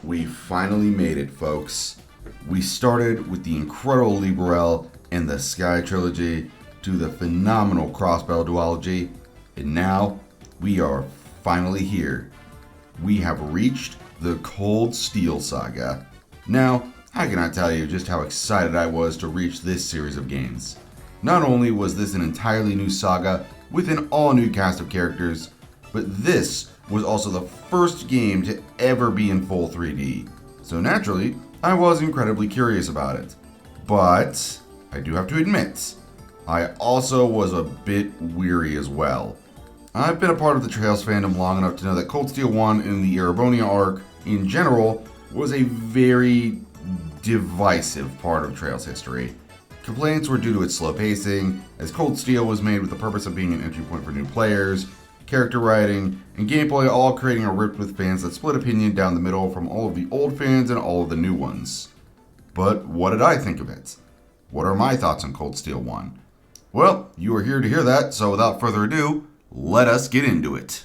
We finally made it, folks. We started with the incredible Liberel and the Sky Trilogy to the phenomenal Crossbell duology, and now we are finally here. We have reached the Cold Steel Saga. Now, I cannot tell you just how excited I was to reach this series of games. Not only was this an entirely new saga with an all-new cast of characters, but this was also the first game to ever be in full 3D. So naturally, I was incredibly curious about it. But I do have to admit, I also was a bit weary as well. I've been a part of the Trails fandom long enough to know that Cold Steel 1 and the Erebonia arc, in general, was a very divisive part of Trails history. Complaints were due to its slow pacing, as Cold Steel was made with the purpose of being an entry point for new players, character writing, and gameplay, all creating a rift with fans that split opinion down the middle from all of the old fans and all of the new ones. But what did I think of it? What are my thoughts on Cold Steel 1? Well, you are here to hear that, so without further ado, let us get into it.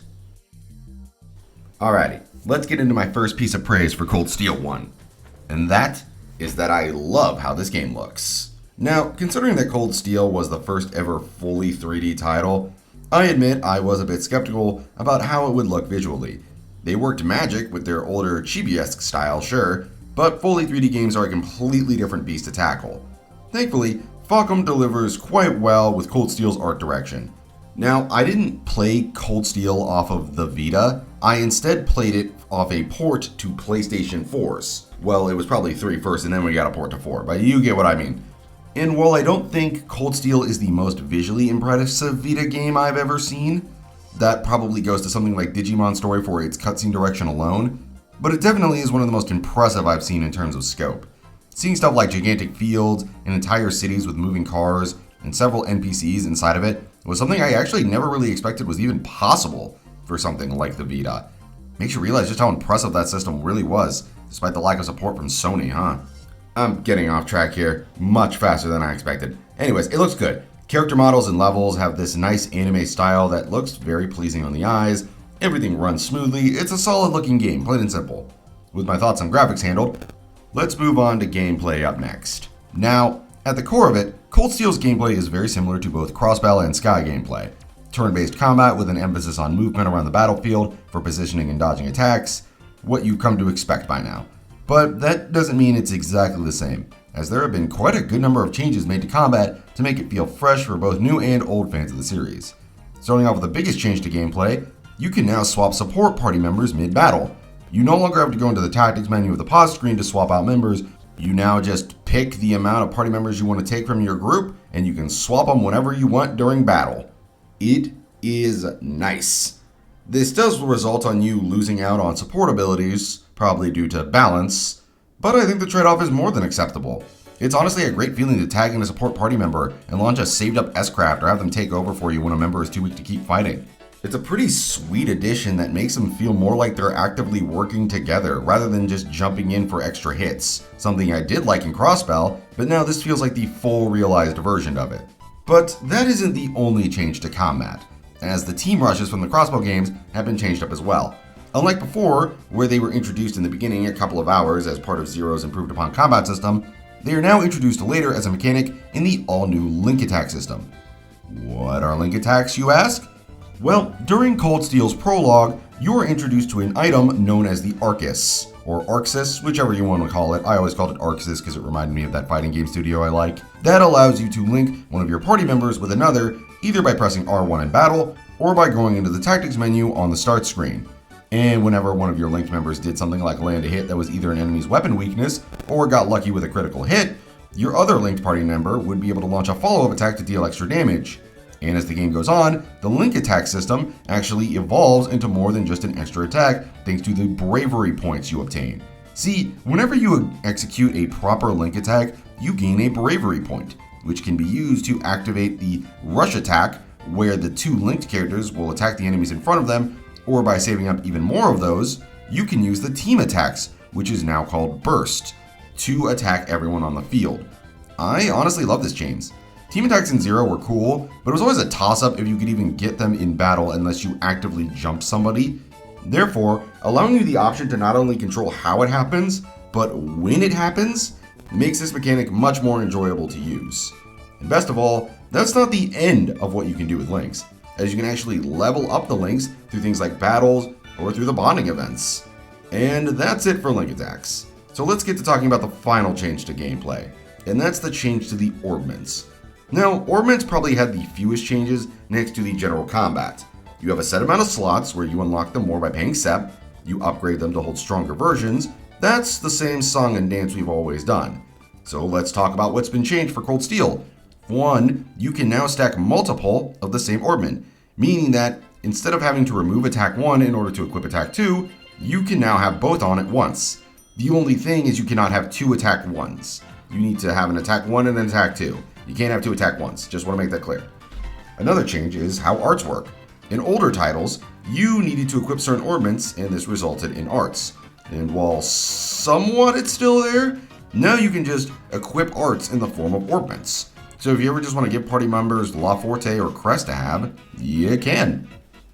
Alrighty, let's get into my first piece of praise for Cold Steel 1. And that is that I love how this game looks. Now, considering that Cold Steel was the first ever fully 3D title, I admit I was a bit skeptical about how it would look visually. They worked magic with their older chibi-esque style, sure, but fully 3D games are a completely different beast to tackle. Thankfully, Falcom delivers quite well with Cold Steel's art direction. Now, I didn't play Cold Steel off of the Vita, I instead played it off a port to PlayStation 4's. Well, it was probably 3 first and then we got a port to 4, but you get what I mean. And while I don't think Cold Steel is the most visually impressive Vita game I've ever seen, that probably goes to something like Digimon Story for its cutscene direction alone, but it definitely is one of the most impressive I've seen in terms of scope. Seeing stuff like gigantic fields and entire cities with moving cars and several NPCs inside of it was something I actually never really expected was even possible for something like the Vita. Makes you realize just how impressive that system really was, despite the lack of support from Sony, huh? I'm getting off track here, much faster than I expected. Anyways, it looks good. Character models and levels have this nice anime style that looks very pleasing on the eyes. Everything runs smoothly. It's a solid looking game, plain and simple. With my thoughts on graphics handled, let's move on to gameplay up next. Now, at the core of it, Cold Steel's gameplay is very similar to both Crossbell and Sky gameplay. Turn-based combat with an emphasis on movement around the battlefield for positioning and dodging attacks, what you've come to expect by now. But that doesn't mean it's exactly the same, as there have been quite a good number of changes made to combat to make it feel fresh for both new and old fans of the series. Starting off with the biggest change to gameplay, you can now swap support party members mid-battle. You no longer have to go into the tactics menu of the pause screen to swap out members. You now just pick the amount of party members you want to take from your group, and you can swap them whenever you want during battle. It is nice. This does result on you losing out on support abilities, probably due to balance, but I think the trade-off is more than acceptable. It's honestly a great feeling to tag in a support party member and launch a saved up S-Craft or have them take over for you when a member is too weak to keep fighting. It's a pretty sweet addition that makes them feel more like they're actively working together rather than just jumping in for extra hits, something I did like in Crossbell, but now this feels like the full realized version of it. But that isn't the only change to combat, as the team rushes from the Crossbell games have been changed up as well. Unlike before, where they were introduced in the beginning a couple of hours as part of Zero's improved upon combat system, they are now introduced later as a mechanic in the all-new Link Attack system. What are Link Attacks, you ask? Well, during Cold Steel's prologue, you are introduced to an item known as the Arcus, or Arxis, whichever you want to call it. I always called it Arxis because it reminded me of that fighting game studio I like. That allows you to link one of your party members with another, either by pressing R1 in battle, or by going into the tactics menu on the start screen. And whenever one of your linked members did something like land a hit that was either an enemy's weapon weakness, or got lucky with a critical hit, your other linked party member would be able to launch a follow-up attack to deal extra damage. And as the game goes on, the Link Attack system actually evolves into more than just an extra attack thanks to the bravery points you obtain. See, whenever you execute a proper Link Attack, you gain a bravery point, which can be used to activate the Rush Attack, where the two linked characters will attack the enemies in front of them, or by saving up even more of those, you can use the Team Attacks, which is now called Burst, to attack everyone on the field. I honestly love this change. Team attacks in Zero were cool, but it was always a toss-up if you could even get them in battle unless you actively jumped somebody. Therefore, allowing you the option to not only control how it happens, but when it happens, makes this mechanic much more enjoyable to use. And best of all, that's not the end of what you can do with links, as you can actually level up the links through things like battles or through the bonding events. And that's it for link attacks. So let's get to talking about the final change to gameplay, and that's the change to the orbments. Now, orbments probably had the fewest changes next to the general combat. You have a set amount of slots where you unlock them more by paying SEP, you upgrade them to hold stronger versions. That's the same song and dance we've always done. So let's talk about what's been changed for Cold Steel. One, you can now stack multiple of the same orbment, meaning that instead of having to remove attack 1 in order to equip attack 2, you can now have both on at once. The only thing is you cannot have 2 attack 1s. You need to have an attack 1 and an attack 2. You can't have 2 attack 1s, just want to make that clear. Another change is how arts work. In older titles, you needed to equip certain orbments, and this resulted in arts. And while somewhat it's still there, now you can just equip arts in the form of orbments. So if you ever just want to give party members La Forte or Crest to have, you can.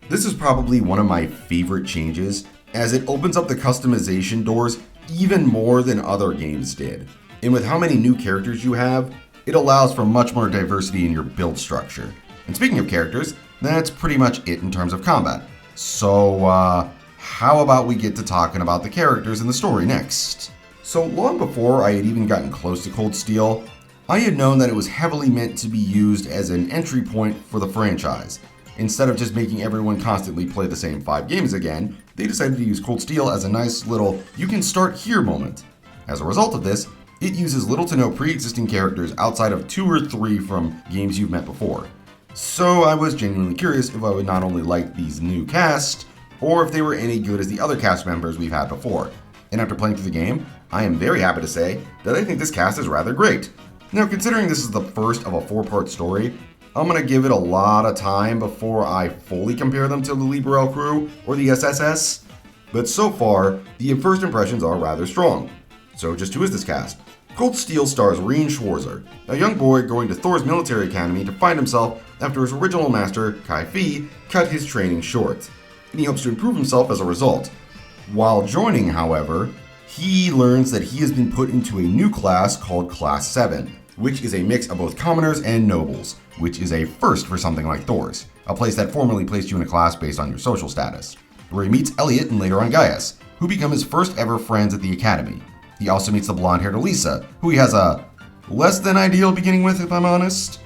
This is probably one of my favorite changes, as it opens up the customization doors even more than other games did. And with how many new characters you have, it allows for much more diversity in your build structure. And speaking of characters, that's pretty much it in terms of combat. So, how about we get to talking about the characters in the story next? So long before I had even gotten close to Cold Steel, I had known that it was heavily meant to be used as an entry point for the franchise. Instead of just making everyone constantly play the same 5 games again, they decided to use Cold Steel as a nice little you can start here moment. As a result of this, it uses little to no pre-existing characters outside of 2 or 3 from games you've met before. So I was genuinely curious if I would not only like these new cast, or if they were any good as the other cast members we've had before. And after playing through the game, I am very happy to say that I think this cast is rather great. Now, considering this is the first of a 4-part story, I'm going to give it a lot of time before I fully compare them to the Liberel crew or the SSS. But so far, the first impressions are rather strong. So just who is this cast? Cold Steel stars Rien Schwarzer, a young boy going to Thor's military academy to find himself after his original master, Kai Fi, cut his training short. And he hopes to improve himself as a result. While joining, however, he learns that he has been put into a new class called Class 7, which is a mix of both commoners and nobles, which is a first for something like Thor's, a place that formerly placed you in a class based on your social status, where he meets Elliot and later on Gaius, who become his first ever friends at the academy. He also meets the blonde-haired Elisa, who he has a less than ideal beginning with, if I'm honest.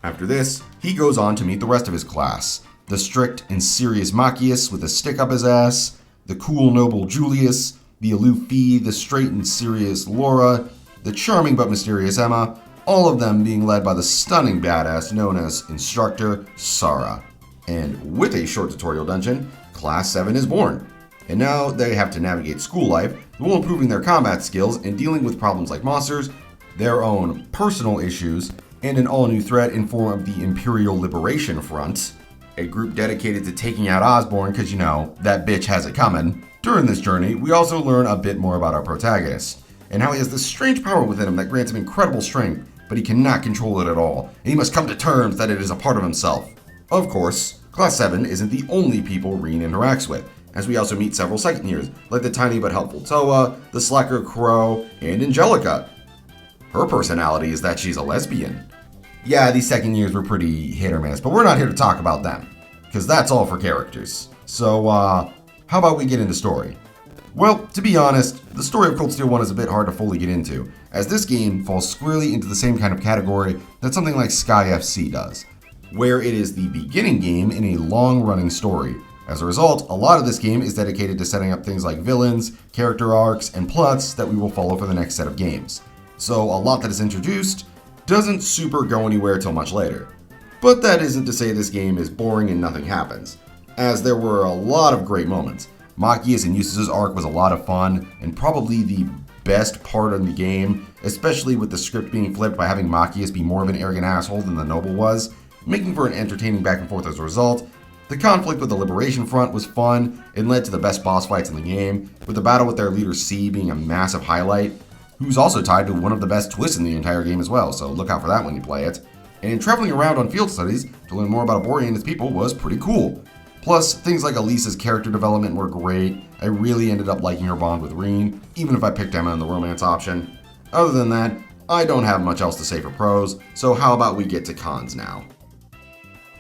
After this, he goes on to meet the rest of his class, the strict and serious Machias with a stick up his ass, the cool noble Julius, the aloof Fee, the straight and serious Laura, the charming but mysterious Emma, all of them being led by the stunning badass known as Instructor Sara. And with a short tutorial dungeon, Class 7 is born. And now they have to navigate school life while improving their combat skills and dealing with problems like monsters, their own personal issues, and an all-new threat in form of the Imperial Liberation Front, a group dedicated to taking out Osborn because, you know, that bitch has it coming. During this journey, we also learn a bit more about our protagonist, and how he has this strange power within him that grants him incredible strength, but he cannot control it at all, and he must come to terms that it is a part of himself. Of course, Class 7 isn't the only people Rien interacts with, as we also meet several second years, like the tiny but helpful Toa, the slacker Crow, and Angelica. Her personality is that she's a lesbian. Yeah, these second years were pretty hit or miss, but we're not here to talk about them, because that's all for characters. So, how about we get into story? Well, to be honest, the story of Cold Steel 1 is a bit hard to fully get into, as this game falls squarely into the same kind of category that something like Sky FC does, where it is the beginning game in a long-running story. As a result, a lot of this game is dedicated to setting up things like villains, character arcs, and plots that we will follow for the next set of games. So a lot that is introduced doesn't super go anywhere till much later. But that isn't to say this game is boring and nothing happens, as there were a lot of great moments. Machias and Eustace's arc was a lot of fun, and probably the best part of the game, especially with the script being flipped by having Machias be more of an arrogant asshole than the noble was, making for an entertaining back and forth as a result. The conflict with the Liberation Front was fun and led to the best boss fights in the game, with the battle with their leader C being a massive highlight, who's also tied to one of the best twists in the entire game as well, so look out for that when you play it. And traveling around on field studies to learn more about Abori and his people was pretty cool. Plus, things like Elisa's character development were great. I really ended up liking her bond with Rean, even if I picked Emma in the romance option. Other than that, I don't have much else to say for pros, so how about we get to cons now?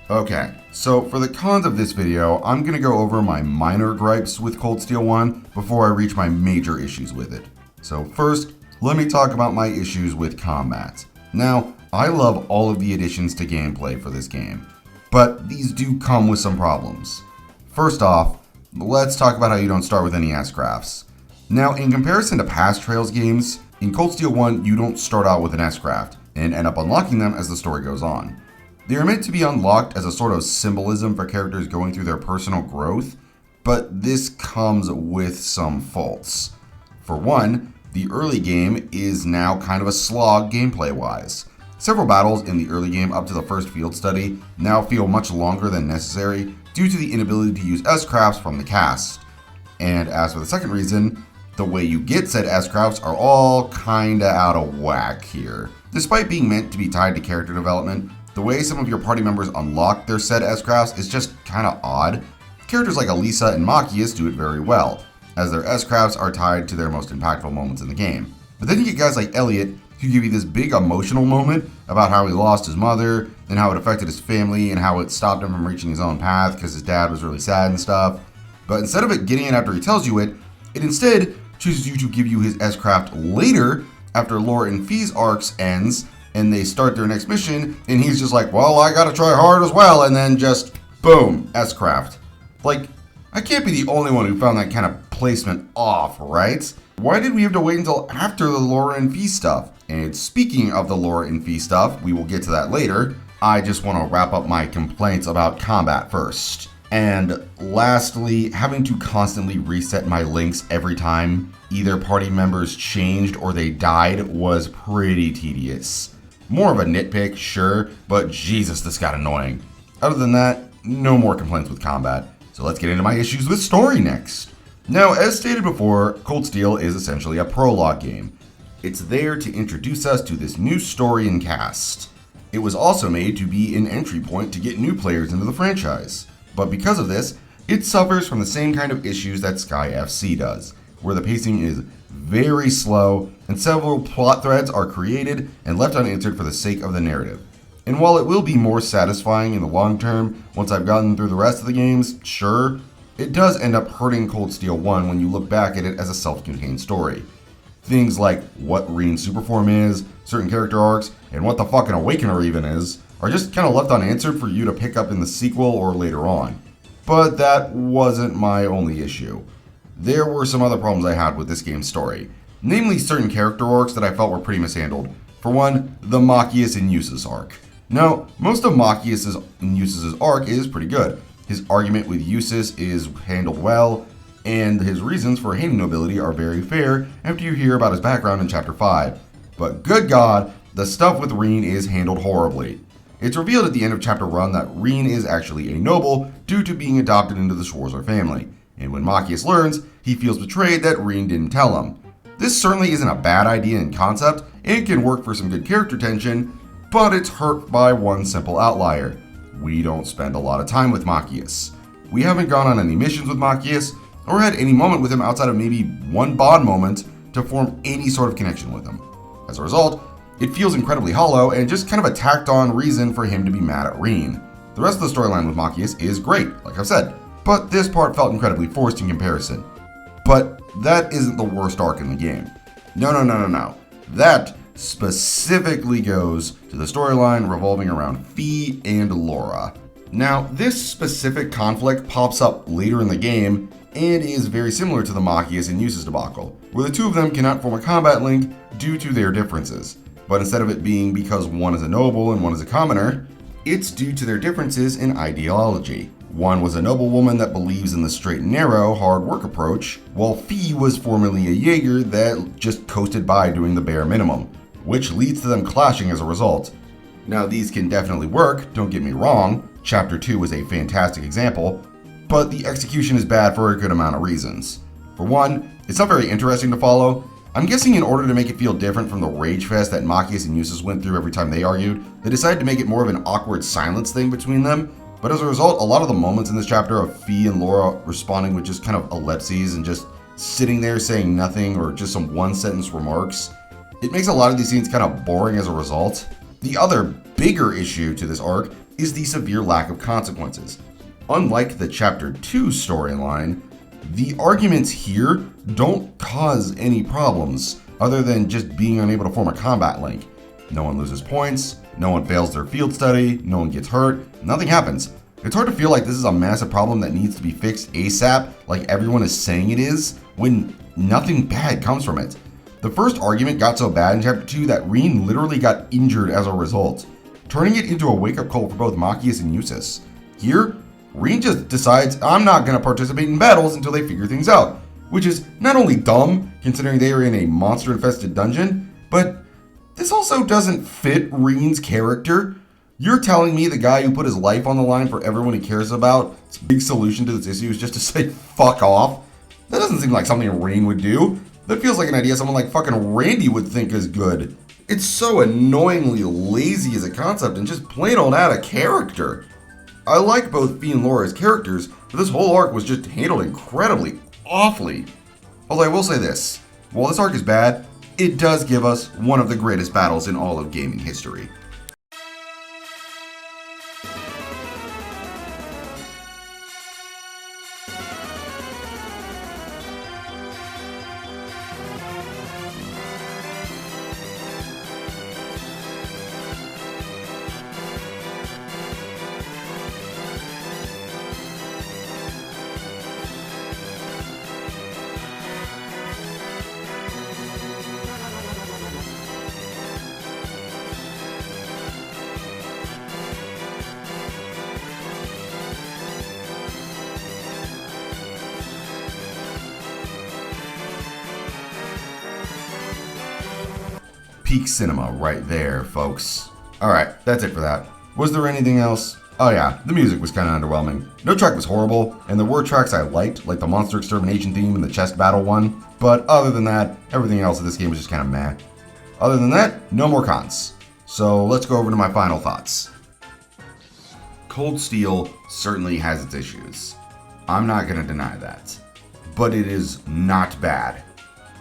Okay, so for the cons of this video, I'm going to go over my minor gripes with Cold Steel 1 before I reach my major issues with it. So first, let me talk about my issues with combat. Now, I love all of the additions to gameplay for this game, but these do come with some problems. First off, let's talk about how you don't start with any S-crafts. Now, in comparison to past Trails games, in Cold Steel 1 you don't start out with an S-craft and end up unlocking them as the story goes on. They are meant to be unlocked as a sort of symbolism for characters going through their personal growth, but this comes with some faults. For one, the early game is now kind of a slog gameplay-wise. Several battles in the early game up to the first field study now feel much longer than necessary due to the inability to use S-crafts from the cast. And as for the second reason, the way you get said S-crafts are all kinda out of whack here. Despite being meant to be tied to character development, the way some of your party members unlock their said S-crafts is just kinda odd. Characters like Elisa and Machias do it very well, as their S-crafts are tied to their most impactful moments in the game. But then you get guys like Elliot, who give you this big emotional moment about how he lost his mother, and how it affected his family, and how it stopped him from reaching his own path because his dad was really sad and stuff. But instead of it getting it after he tells you it, it instead chooses you to give you his S-craft later, after Laura and Fee's arcs ends, and they start their next mission, and he's just like, well, I gotta try hard as well, and then just, boom, S-craft. Like, I can't be the only one who found that kind of placement off, right? Why did we have to wait until after the Laura and Fee stuff? And speaking of the Laura and Fee stuff, we will get to that later. I just want to wrap up my complaints about combat first. And lastly, having to constantly reset my links every time either party members changed or they died was pretty tedious. More of a nitpick, sure, but Jesus, this got annoying. Other than that, no more complaints with combat. So let's get into my issues with story next. Now, as stated before, Cold Steel is essentially a prologue game. It's there to introduce us to this new story and cast. It was also made to be an entry point to get new players into the franchise. But because of this, it suffers from the same kind of issues that Sky FC does, where the pacing is very slow and several plot threads are created and left unanswered for the sake of the narrative. And while it will be more satisfying in the long term once I've gotten through the rest of the games, sure, it does end up hurting Cold Steel 1 when you look back at it as a self-contained story. Things like what Rean's superform is, certain character arcs, and what the fuck an Awakener even is, are just kind of left unanswered for you to pick up in the sequel or later on. But that wasn't my only issue. There were some other problems I had with this game's story, namely certain character arcs that I felt were pretty mishandled. For one, the Machias and Eustace arc. Now, most of Machias' and Eustace's arc is pretty good. His argument with Eustace is handled well, and his reasons for hating nobility are very fair after you hear about his background in Chapter 5. But good God, the stuff with Rean is handled horribly. It's revealed at the end of Chapter 1 that Rean is actually a noble due to being adopted into the Schwarzer family, and when Machias learns, he feels betrayed that Rean didn't tell him. This certainly isn't a bad idea in concept, and can work for some good character tension, but it's hurt by one simple outlier. We don't spend a lot of time with Machias. We haven't gone on any missions with Machias, or had any moment with him outside of maybe one bond moment to form any sort of connection with him. As a result, it feels incredibly hollow and just kind of a tacked on reason for him to be mad at Rean. The rest of the storyline with Machias is great, like I've said, but this part felt incredibly forced in comparison. But that isn't the worst arc in the game. No. That specifically goes to the storyline revolving around Fee and Laura. Now, this specific conflict pops up later in the game and is very similar to the Machias and Eustace debacle, where the two of them cannot form a combat link due to their differences. But instead of it being because one is a noble and one is a commoner, it's due to their differences in ideology. One was a noblewoman that believes in the straight and narrow, hard work approach, while Fee was formerly a Jaeger that just coasted by doing the bare minimum, which leads to them clashing as a result. Now, these can definitely work, don't get me wrong, Chapter 2 was a fantastic example, but the execution is bad for a good amount of reasons. For one, it's not very interesting to follow. I'm guessing in order to make it feel different from the rage fest that Machias and Eustace went through every time they argued, they decided to make it more of an awkward silence thing between them, But as a result, a lot of the moments in this chapter of Fie and Laura responding with just kind of ellipses and just sitting there saying nothing or just some one-sentence remarks, it makes a lot of these scenes kind of boring as a result. The other bigger issue to this arc is the severe lack of consequences. Unlike the Chapter 2 storyline, the arguments here don't cause any problems other than just being unable to form a combat link. No one loses points, no one fails their field study, no one gets hurt, nothing happens. It's hard to feel like this is a massive problem that needs to be fixed ASAP, like everyone is saying it is, when nothing bad comes from it. The first argument got so bad in Chapter 2 that Rean literally got injured as a result, turning it into a wake-up call for both Machias and Jusis. Here, Rean just decides, I'm not going to participate in battles until they figure things out, which is not only dumb, considering they are in a monster-infested dungeon, but this also doesn't fit Rean's character. You're telling me the guy who put his life on the line for everyone he cares about, his big solution to this issue is just to say, fuck off? That doesn't seem like something Rean would do. That feels like an idea someone like fucking Randy would think is good. It's so annoyingly lazy as a concept and just plain old out of character. I like both Fie and Laura as characters, but this whole arc was just handled incredibly awfully. Although I will say this, while this arc is bad, it does give us one of the greatest battles in all of gaming history. Peak cinema right there, folks. Alright, that's it for that. Was there anything else? Oh yeah, the music was kind of underwhelming. No track was horrible, and there were tracks I liked, like the Monster Extermination theme and the chest battle one, but other than that, everything else in this game was just kind of meh. Other than that, no more cons. So let's go over to my final thoughts. Cold Steel certainly has its issues. I'm not going to deny that. But it is not bad,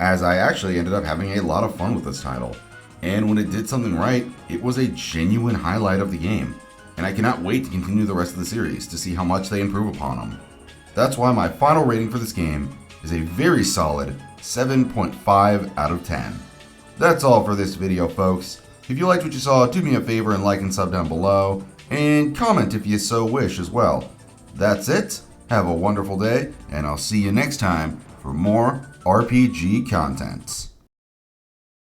as I actually ended up having a lot of fun with this title. And when it did something right, it was a genuine highlight of the game, and I cannot wait to continue the rest of the series to see how much they improve upon them. That's why my final rating for this game is a very solid 7.5 out of 10. That's all for this video, folks. If you liked what you saw, do me a favor and like and sub down below, and comment if you so wish as well. That's it, have a wonderful day, and I'll see you next time for more RPG content.